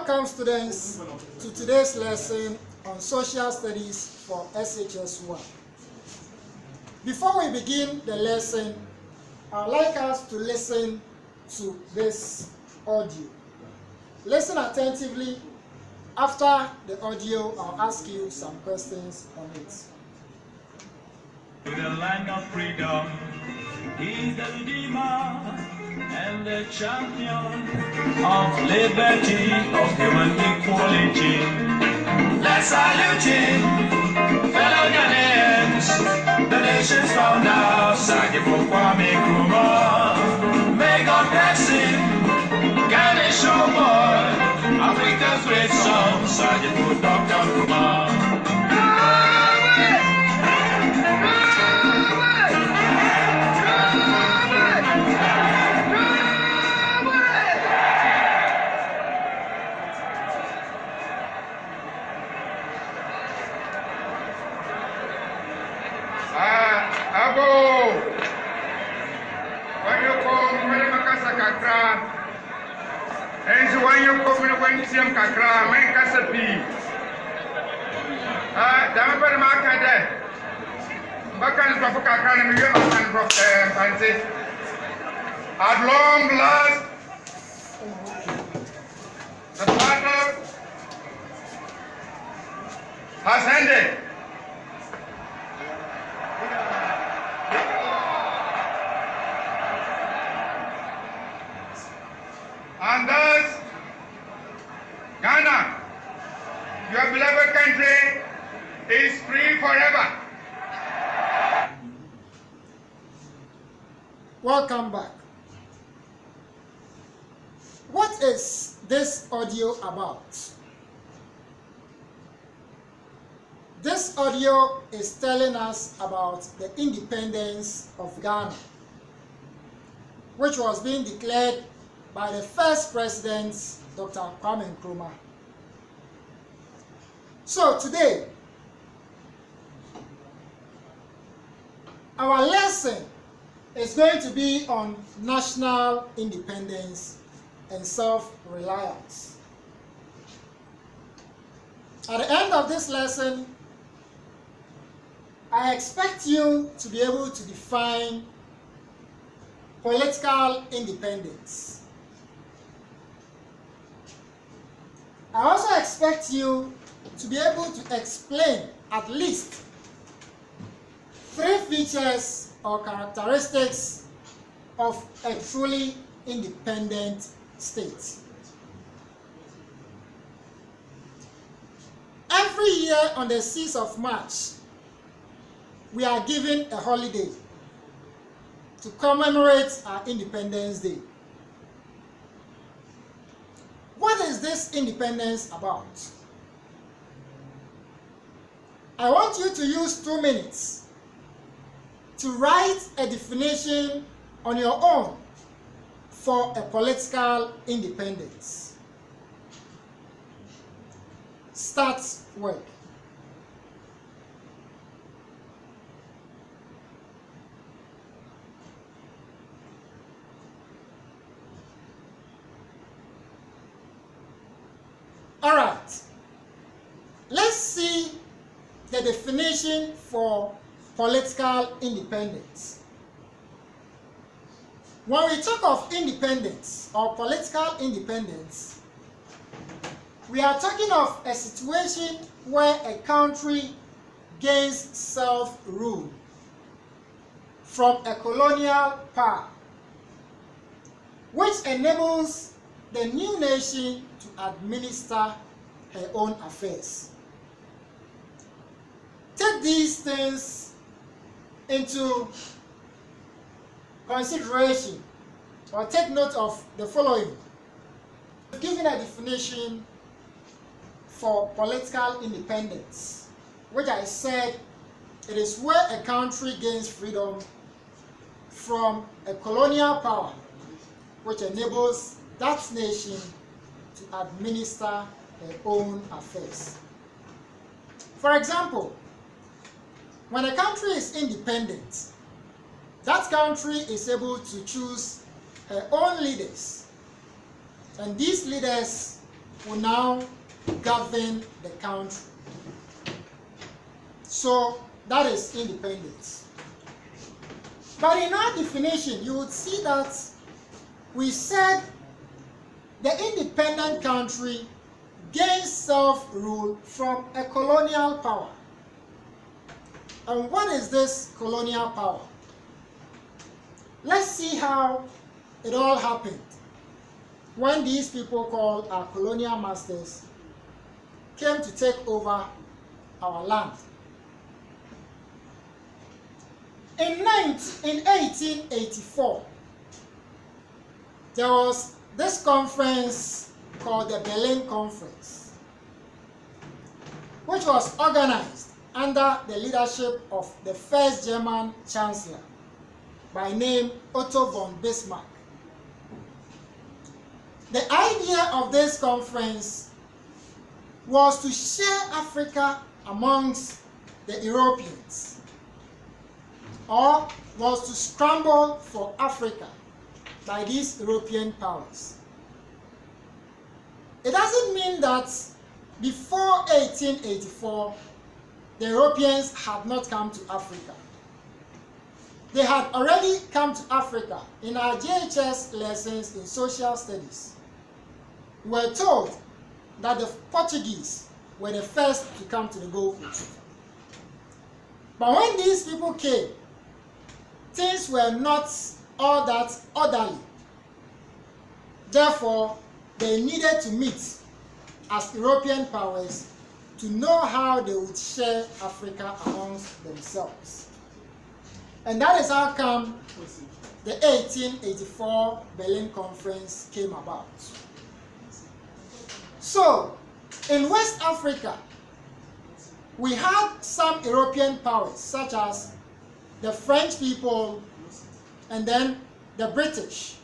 Welcome, students, to today's lesson on Social Studies for SHS 1. Before we begin the lesson, I'd like us to listen to this audio. Listen attentively. After the audio, I'll ask you some questions on it. To the land of freedom, he's the Redeemer and the champion of liberty, of human equality. Let's salute him, fellow Ghanaians, the nation's founder, Sajifo Kwame Nkrumah. May God bless him, Ghana show boy, Africa's great son, Sajifo Dr. Nkrumah. Kakra, Nkansah pi. Dama pada makan deh. Makan sebab kakra ni mungkin makan fancy. At long last, the battle has ended. And thus, Ghana, your beloved country, is free forever. Welcome back. What is this audio about? This audio is telling us about the independence of Ghana, which was being declared by the first president, Dr. Kwame Nkrumah. So today, our lesson is going to be on national independence and self-reliance. At the end of this lesson, I expect you to be able to define political independence. I also expect you to be able to explain at least 3 features or characteristics of a truly independent state. Every year on the 6th of March, we are given a holiday to commemorate our Independence Day. What is this independence about? I want you to use 2 minutes to write a definition on your own for a political independence. Start work. All right, let's see the definition for political independence. When we talk of independence or political independence, we are talking of a situation where a country gains self-rule from a colonial power, which enables the new nation to administer her own affairs. Take these things into consideration, or take note of the following. I've given a definition for political independence, which I said it is where a country gains freedom from a colonial power, which enables that nation to administer her own affairs. For example, when a country is independent, that country is able to choose her own leaders, and these leaders will now govern the country. So that is independence. But in our definition, you would see that we said the independent country gains self-rule from a colonial power. And what is this colonial power? Let's see how it all happened when these people called our colonial masters came to take over our land. In 1884, there was this conference called the Berlin Conference, which was organized under the leadership of the first German Chancellor by name Otto von Bismarck. The idea of this conference was to share Africa amongst the Europeans, or was to scramble for Africa by these European powers. It doesn't mean that before 1884, the Europeans had not come to Africa. They had already come to Africa. In our JHS lessons in social studies, we were told that the Portuguese were the first to come to the Gold Coast. But when these people came, things were not all that orderly. Therefore, they needed to meet as European powers to know how they would share Africa amongst themselves. And that is how come the 1884 Berlin Conference came about. So, in West Africa, we had some European powers, such as the French people and then the British.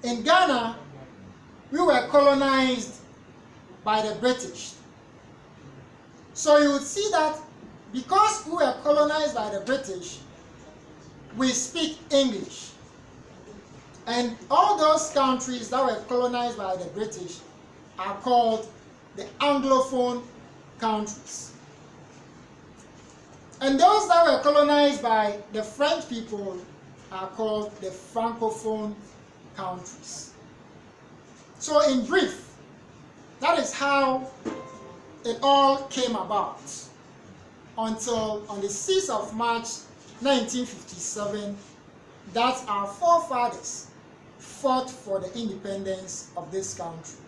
In Ghana, we were colonized by the British. So you would see that because we were colonized by the British, we speak English. And all those countries that were colonized by the British are called the Anglophone countries. And those that were colonized by the French people are called the Francophone countries. So in brief, that is how it all came about until on the 6th of March 1957 that our forefathers fought for the independence of this country.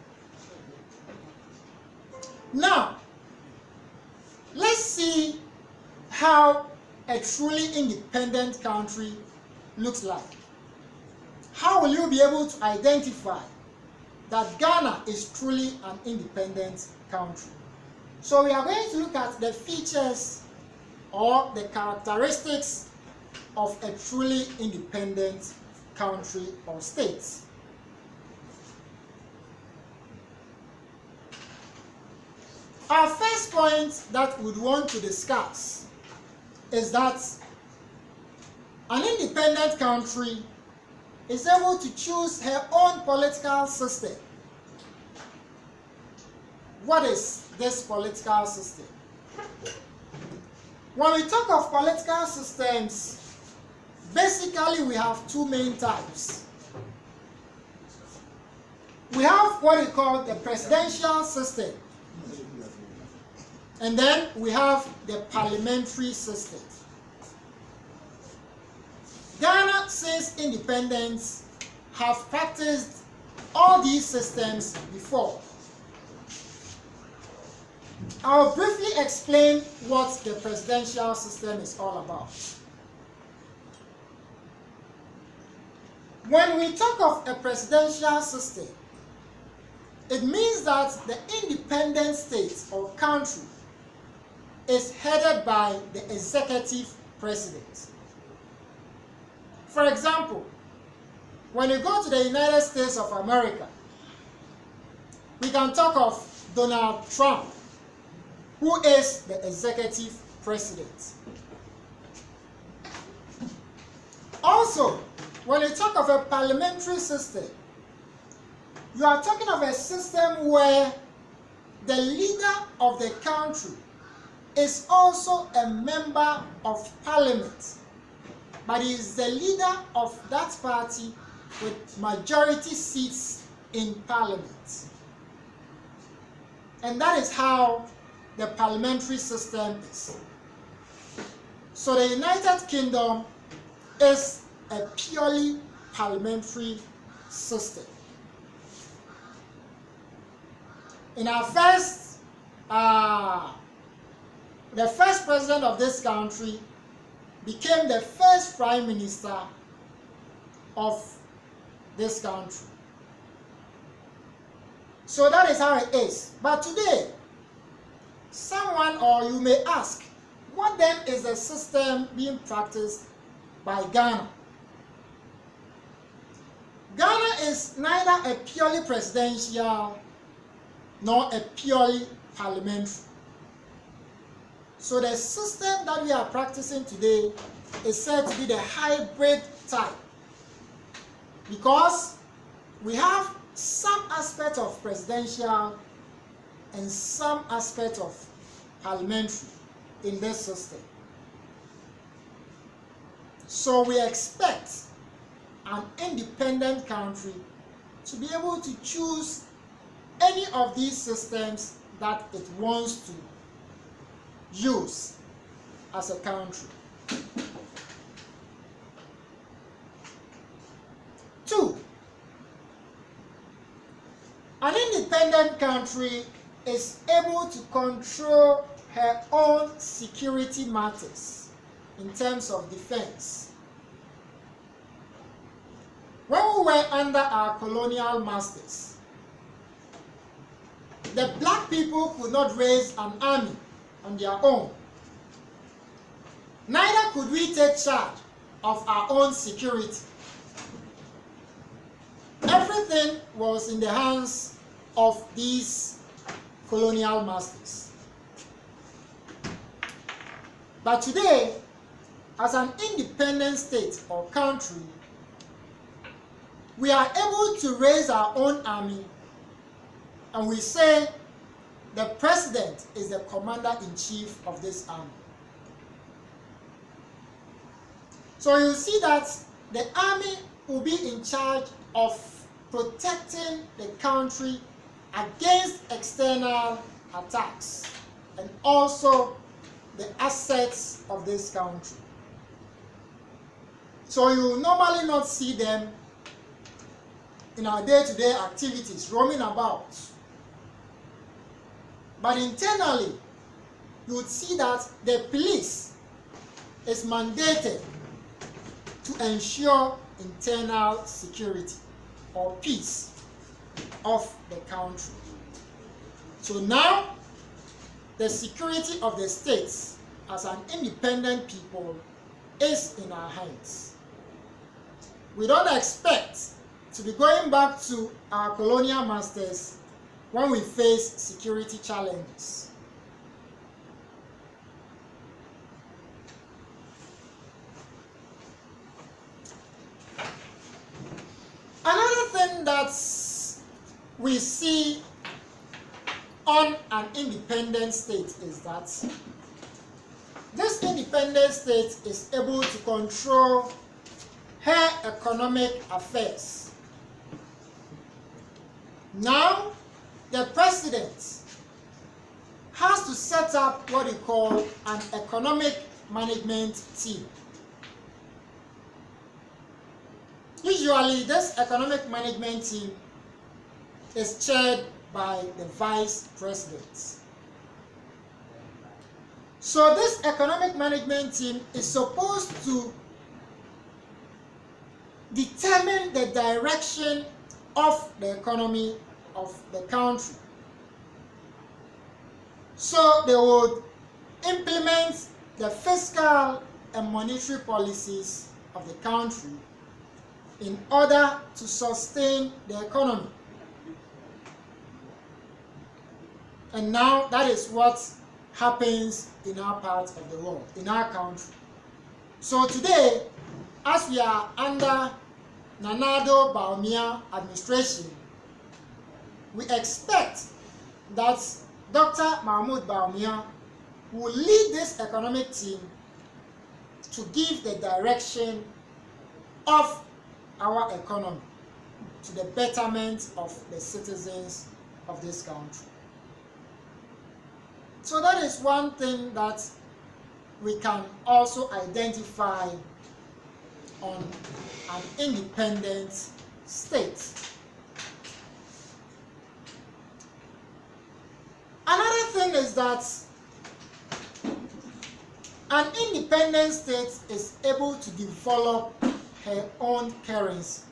Now, let's see how a truly independent country looks like. How will you be able to identify that Ghana is truly an independent country? So we are going to look at the features or the characteristics of a truly independent country or state. Our first point that we'd want to discuss is that an independent country is able to choose her own political system. What is this political system? When we talk of political systems, basically we have two main types. We have what we call the presidential system, and then we have the parliamentary system. Ghana, since independence, have practiced all these systems before. I'll briefly explain what the presidential system is all about. When we talk of a presidential system, it means that the independent state or country is headed by the executive president. For example, when you go to the United States of America, we can talk of Donald Trump, who is the executive president. Also, when you talk of a parliamentary system, You are talking of a system where the leader of the country is also a member of parliament, but he is the leader of that party with majority seats in parliament. And that is how the parliamentary system is. So the United Kingdom is a purely parliamentary system. In our the first president of this country became the first prime minister of this country. So that is how it is. But today, someone, or you may ask, what then is the system being practiced by Ghana? Ghana is neither a purely presidential nor a purely parliamentary. So the system that we are practicing today is said to be the hybrid type, because we have some aspect of presidential and some aspect of parliamentary in this system. So we expect an independent country to be able to choose any of these systems that it wants to use as a country. 2, an independent country is able to control her own security matters in terms of defense. When we were under our colonial masters, the black people could not raise an army on their own. Neither could we take charge of our own security. Everything was in the hands of these colonial masters. But today, as an independent state or country, we are able to raise our own army, and we say the president is the commander-in-chief of this army. So you see that the army will be in charge of protecting the country against external attacks and also the assets of this country. So you will normally not see them in our day-to-day activities roaming about. But internally, you would see that the police is mandated to ensure internal security or peace of the country. So now, the security of the states as an independent people is in our hands. We don't expect to be going back to our colonial masters when we face security challenges. Another thing that we see on an independent state is that this independent state is able to control her economic affairs. Now, the president has to set up what we call an economic management team. Usually, this economic management team is chaired by the vice president. So this economic management team is supposed to determine the direction of the economy of the country. So they would implement the fiscal and monetary policies of the country in order to sustain the economy. And now that is what happens in our part of the world, in our country. So today, as we are under Nana Addo Bawumia administration, we expect that Dr. Mahmoud Bawumia will lead this economic team to give the direction of our economy to the betterment of the citizens of this country. So that is one thing that we can also identify on an independent state. Another thing is that an independent state is able to develop her own currency.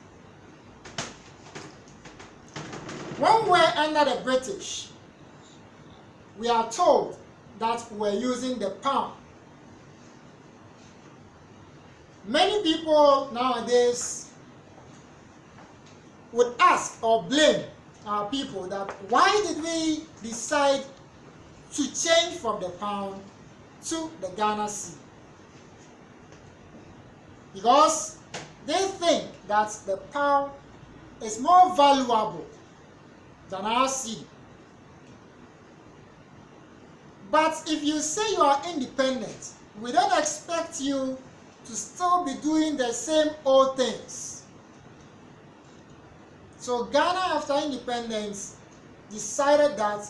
When we're under the British, we are told that we're using the pound. Many people nowadays would ask or blame our people that why did we decide to change from the pound to the Ghana cedi? Because they think that the pound is more valuable than our cedi. But if you say you are independent, we don't expect you to still be doing the same old things. So Ghana, after independence, decided that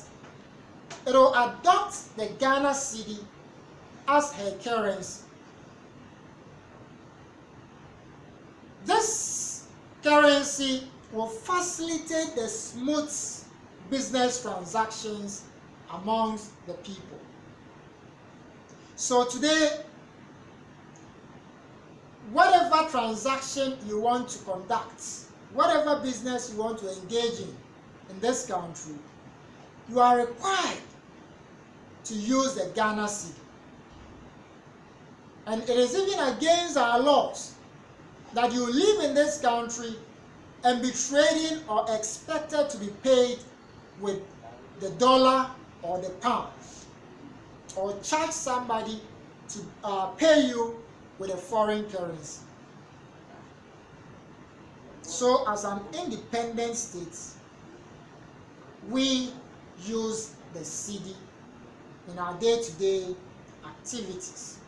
it will adopt the Ghana cedi as her currency. This currency will facilitate the smooth business transactions amongst the people. So today, whatever transaction you want to conduct, whatever business you want to engage in this country, you are required to use the Ghana cedi. And it is even against our laws that you live in this country and be trading or expected to be paid with the dollar or the pound, or charge somebody to pay you with a foreign currency. So as an independent state, we use the cedi in our day-to-day activities.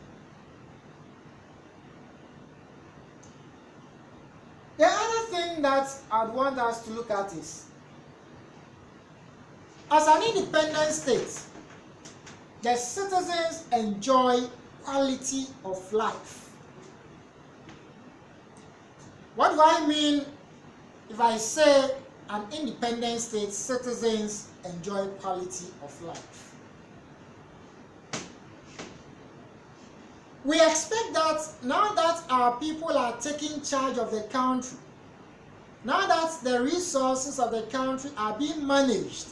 The other thing that I'd want us to look at is, as an independent state, the citizens enjoy quality of life. What do I mean if I say an independent state, citizens enjoy quality of life? We expect that now that our people are taking charge of the country, now that the resources of the country are being managed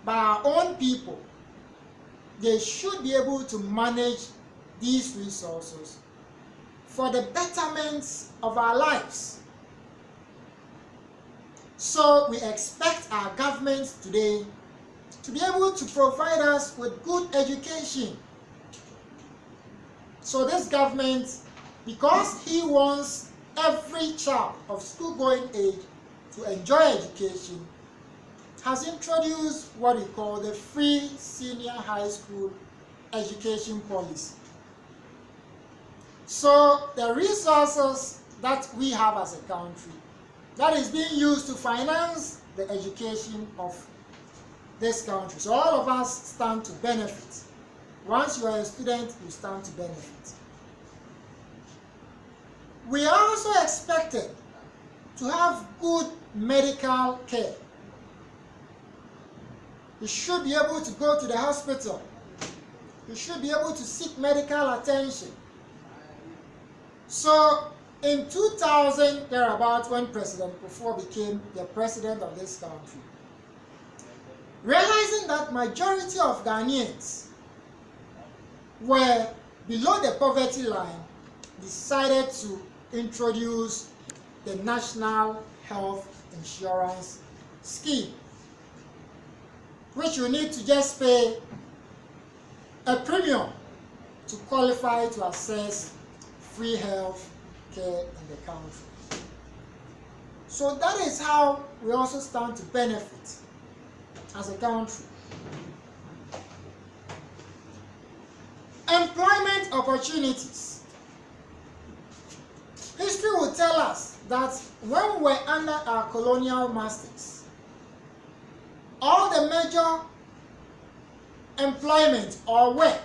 by our own people, they should be able to manage these resources for the betterment of our lives. So we expect our government today to be able to provide us with good education. So this government, because he wants every child of school-going age to enjoy education, has introduced what we call the free senior high school education policy. So the resources that we have as a country, that is being used to finance the education of this country. So all of us stand to benefit. Once you are a student, you stand to benefit. We are also expected to have good medical care. You should be able to go to the hospital. You should be able to seek medical attention. So in 2000, thereabouts, when President Kufuor became the president of this country, realizing that majority of Ghanaians were below the poverty line, decided to introduce the National Health Insurance Scheme, which you need to just pay a premium to qualify to access free health care in the country. So that is how we also stand to benefit. as a country. Employment opportunities. History will tell us that when we were under our colonial masters, all the major employment or work,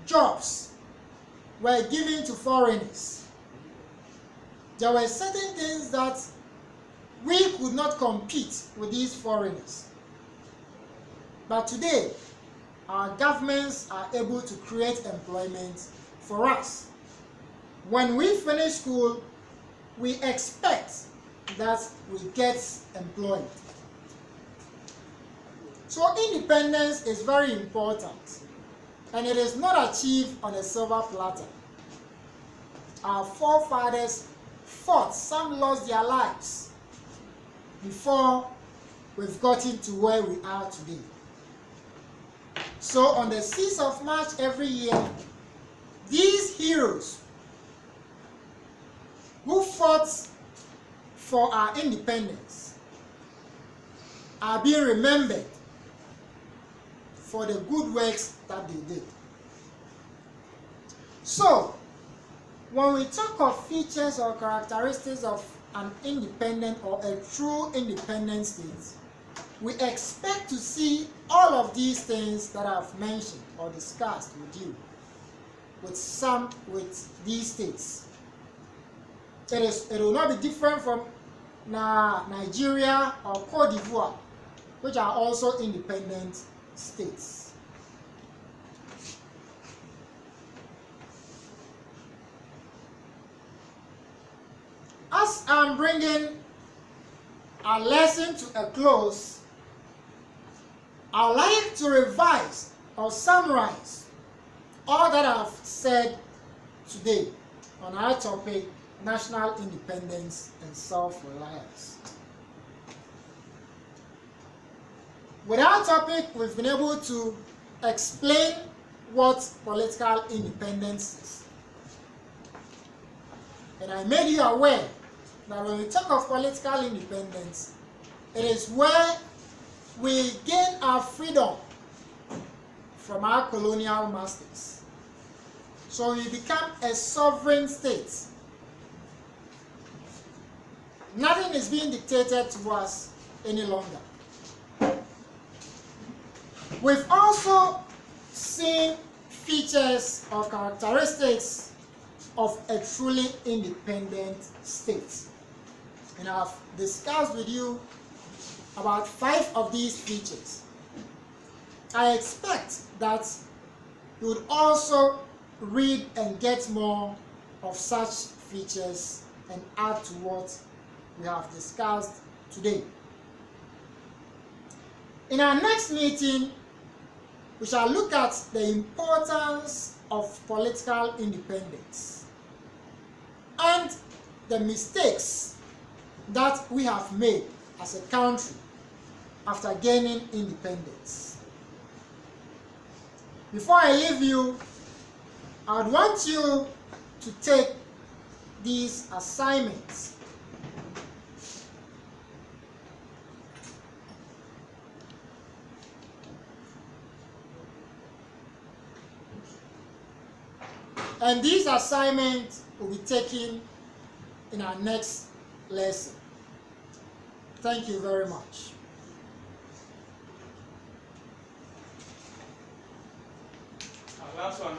jobs, were given to foreigners. There were certain things that we could not compete with these foreigners. But today, our governments are able to create employment for us. When we finish school, we expect that we get employed. So independence is very important, and it is not achieved on a silver platter. Our forefathers fought, some lost their lives before we've gotten to where we are today. So on the 6th of March every year, these heroes who fought for our independence are being remembered for the good works that they did. So, when we talk of features or characteristics of an independent or a true independent state, we expect to see all of these things that I've mentioned or discussed with you with these states. It will not be different from Nigeria or Cote d'Ivoire, which are also independent states. As I'm bringing our lesson to a close, I'd like to revise or summarize all that I've said today on our topic, national independence and self-reliance. With our topic, we've been able to explain what political independence is. And I made you aware that when we talk of political independence, it is where we gain our freedom from our colonial masters. So we become a sovereign state. Nothing is being dictated to us any longer. We've also seen features or characteristics of a truly independent state. And I've discussed with you about 5 of these features. I expect that you would also read and get more of such features and add to what we have discussed today. In our next meeting, we shall look at the importance of political independence and the mistakes that we have made as a country after gaining independence. Before I leave you, I would want you to take these assignments. And these assignments will be taken in our next lesson. Thank you very much. Last one,